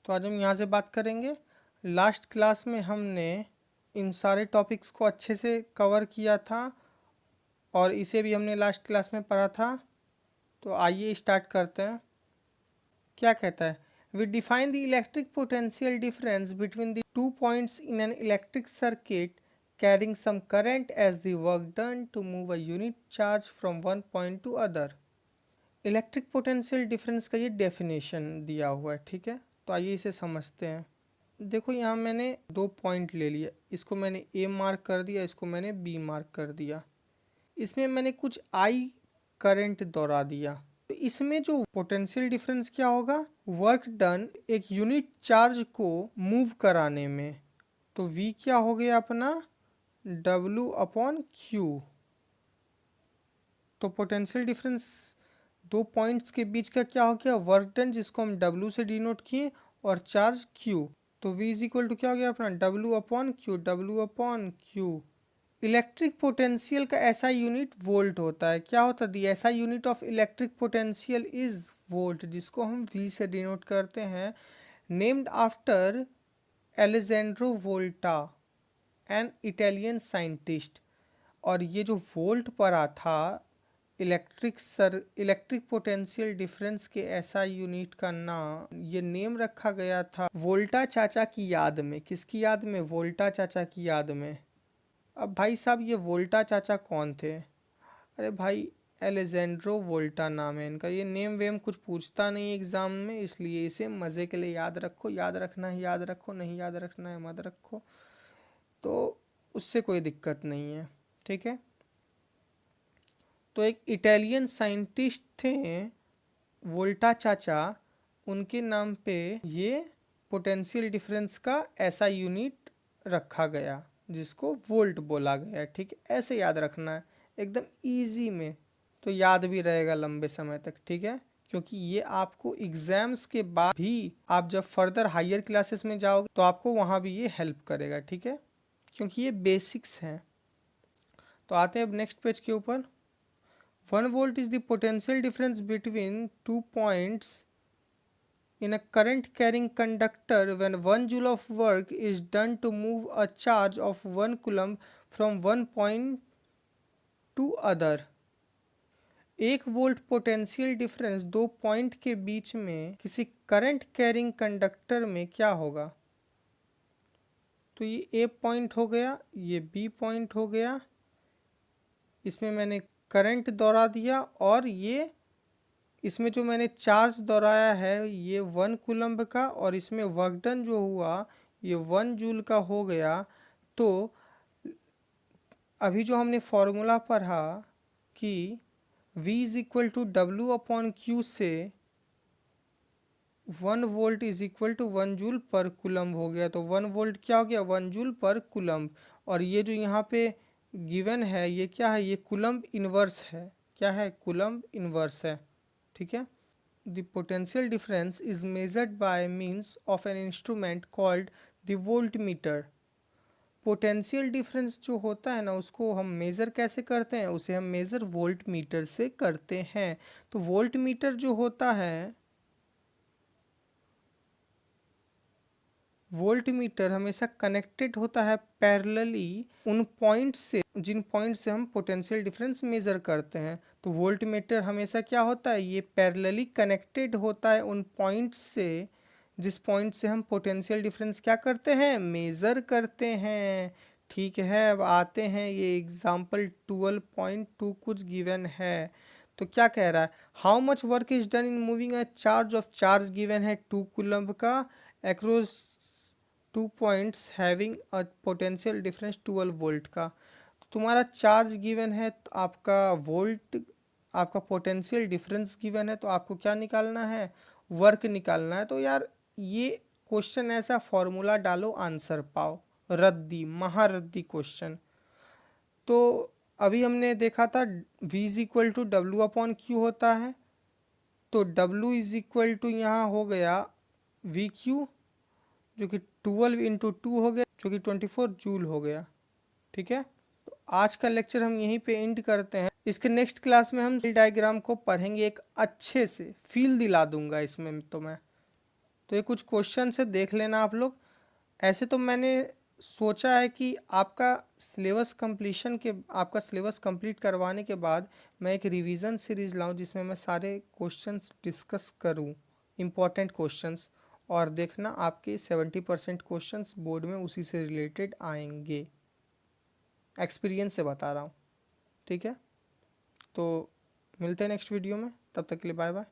तो आज हम यहाँ से बात करेंगे। लास्ट क्लास में हमने इन सारे टॉपिक्स को अच्छे से कवर किया था और इसे भी हमने लास्ट क्लास में पढ़ा था। तो आइए स्टार्ट करते हैं। क्या कहता है? We define the electric potential difference between the two points in an electric circuit carrying some current as the work done to move a unit charge from one point to other. Electric potential difference का ये definition दिया हुआ है, ठीक है। तो आइए इसे समझते हैं। देखो यहाँ मैंने दो पॉइंट ले लिया, इसको मैंने ए मार्क कर दिया, इसको मैंने बी मार्क कर दिया। इसमें मैंने कुछ आई करंट दौड़ा दिया। तो इसमें जो पोटेंशियल डिफरेंस क्या होगा? वर्क डन एक यूनिट चार्ज को मूव कराने में। तो वी क्या हो गया अपना? W upon Q. तो पोटेंशियल डिफरेंस दो पॉइंट्स के बीच का क्या हो गया? वर्क डन, जिसको हम डब्ल्यू से डिनोट किए, और चार्ज क्यू। तो v इज इक्वल टू क्या हो गया अपना? W upon Q. W upon Q. Electric potential का एसआई यूनिट वोल्ट होता है। क्या होता है? The SI unit of electric potential is volt, जिसको हम v से डिनोट करते हैं। Named after Alessandro Volta, an Italian scientist. और ये जो वोल्ट पड़ा था इलेक्ट्रिक पोटेंशियल डिफरेंस के एसआई यूनिट का नाम, ये नेम रखा गया था वोल्टा चाचा की याद में। किसकी याद में? वोल्टा चाचा की याद में। अब भाई साहब, ये वोल्टा चाचा कौन थे? अरे भाई, एलेजेंड्रो वोल्टा नाम है इनका। ये नेम वेम कुछ पूछता नहीं एग्जाम में, इसलिए इसे मज़े के लिए याद रखो। याद रखना है याद रखो, नहीं याद रखना है मत रखो, तो उससे कोई दिक्कत नहीं है, ठीक है। तो एक इटालियन साइंटिस्ट थे वोल्टा चाचा, उनके नाम पे ये पोटेंशियल डिफरेंस का ऐसा यूनिट रखा गया जिसको वोल्ट बोला गया, ठीक है। ऐसे याद रखना है एकदम इजी में, तो याद भी रहेगा लंबे समय तक, ठीक है। क्योंकि ये आपको एग्जाम्स के बाद भी, आप जब फर्दर हायर क्लासेस में जाओगे तो आपको वहाँ भी ये हेल्प करेगा, ठीक है, क्योंकि ये बेसिक्स हैं। तो आते हैं अब नेक्स्ट पेज के ऊपर। 1 volt is the potential difference between 2 points in a current carrying conductor when 1 joule of work is done to move a charge of 1 coulomb from one point to other। 1 volt potential difference दो point के बीच में किसी current carrying conductor में क्या होगा? तो ये ए point हो गया, ये बी पॉइंट हो गया, इसमें मैंने करंट दौड़ा दिया, और ये इसमें जो मैंने चार्ज दोहराया है ये 1 कूलम्ब का, और इसमें वर्क डन जो हुआ ये 1 जूल का हो गया। तो अभी जो हमने फॉर्मूला पढ़ा कि v is equal to W upon Q से 1 volt is equal to 1 joule पर कूलम्ब हो गया। तो 1 वोल्ट क्या हो गया? 1 जूल पर कूलम्ब। और ये जो यहाँ पे गिवन है ये क्या है? ये कूलम्ब इनवर्स है। क्या है? कूलम्ब इनवर्स है, ठीक है। The potential difference is measured by means of an instrument called the voltmeter। Potential difference जो होता है ना, उसको हम मेज़र कैसे करते हैं? उसे हम मेज़र वोल्ट मीटर से करते हैं। तो वोल्ट मीटर जो होता है, वोल्ट मीटर हमेशा कनेक्टेड होता है पैरेलली उन पॉइंट से, जिन पॉइंट से हम पोटेंशियल डिफरेंस मेज़र करते हैं। तो वोल्ट मीटर हमेशा क्या होता है? ये पैरेलली कनेक्टेड होता है उन पॉइंट से जिस पॉइंट से हम पोटेंशियल डिफरेंस क्या करते हैं? मेज़र करते हैं, ठीक है। अब आते हैं, ये एग्जाम्पल 12.2 कुछ गिवन है। तो क्या कह रहा है? How much work is done in moving a charge of, charge given है 2 कूलम्ब का across 2 points having a potential difference 12 volt का। तुम्हारा चार्ज गिवन है, तो आपका वोल्ट, आपका पोटेंशियल डिफरेंस गिवन है, तो आपको क्या निकालना है? वर्क निकालना है। तो यार ये क्वेश्चन ऐसा फॉर्मूला डालो आंसर पाओ, रद्दी महारद्दी क्वेश्चन। तो अभी हमने देखा था v is equal to W upon Q होता है। तो w इज इक्वल टू यहाँ हो गया वी क्यू, जो कि 12 इंटू 2 हो गया, जो कि 24 जूल हो गया, ठीक है। तो आज का लेक्चर हम यहीं पे एंड करते हैं। इसके नेक्स्ट क्लास में हम डायग्राम को पढ़ेंगे, एक अच्छे से फील दिला दूंगा इसमें तो मैं। तो ये कुछ क्वेश्चन से देख लेना आप लोग। ऐसे तो मैंने सोचा है कि आपका सिलेबस कंप्लीट करवाने के बाद मैं एक रिवीजन सीरीज लाऊं जिसमें मैं सारे क्वेश्चंस डिस्कस करूं, इम्पोर्टेंट क्वेश्चंस, और देखना आपके 70% क्वेश्चंस बोर्ड में उसी से रिलेटेड आएंगे। एक्सपीरियंस से बता रहा हूँ, ठीक है। तो मिलते हैं नेक्स्ट वीडियो में, तब तक के लिए बाय बाय।